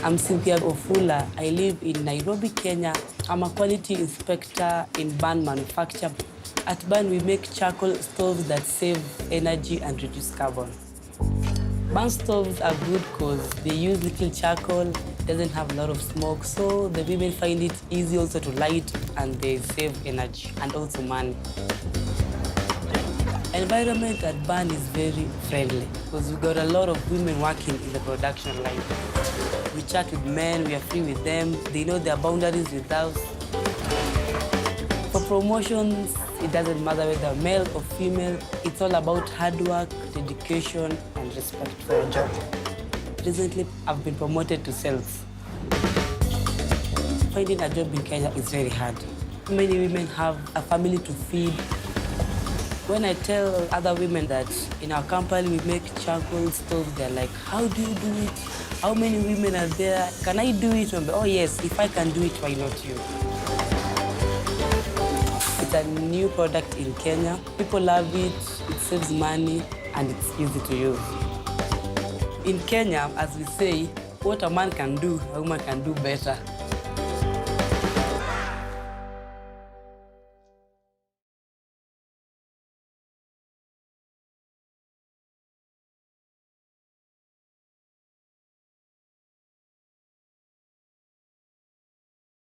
I'm Cynthia Ofula. I live in Nairobi, Kenya. I'm a quality inspector in barn manufacture. At barn, we make charcoal stoves that save energy and reduce carbon. Barn stoves are good because they use little charcoal, doesn't have a lot of smoke, so the women find it easy also to light and they save energy and also money. Environment at barn is very friendly because we've got a lot of women working in the production line. We chat with men, we are free with them, they know their boundaries with us. For promotions, it doesn't matter whether male or female, it's all about hard work, dedication, and respect for your job. Recently, I've been promoted to sales. Finding a job in Kenya is very hard. Many women have a family to feed. When I tell other women that in our company we make charcoal stoves, they're like, how do you do it? How many women are there? Can I do it? Oh yes, if I can do it, why not you? It's a new product in Kenya. People love it, it saves money, and it's easy to use. In Kenya, as we say, what a man can do, a woman can do better.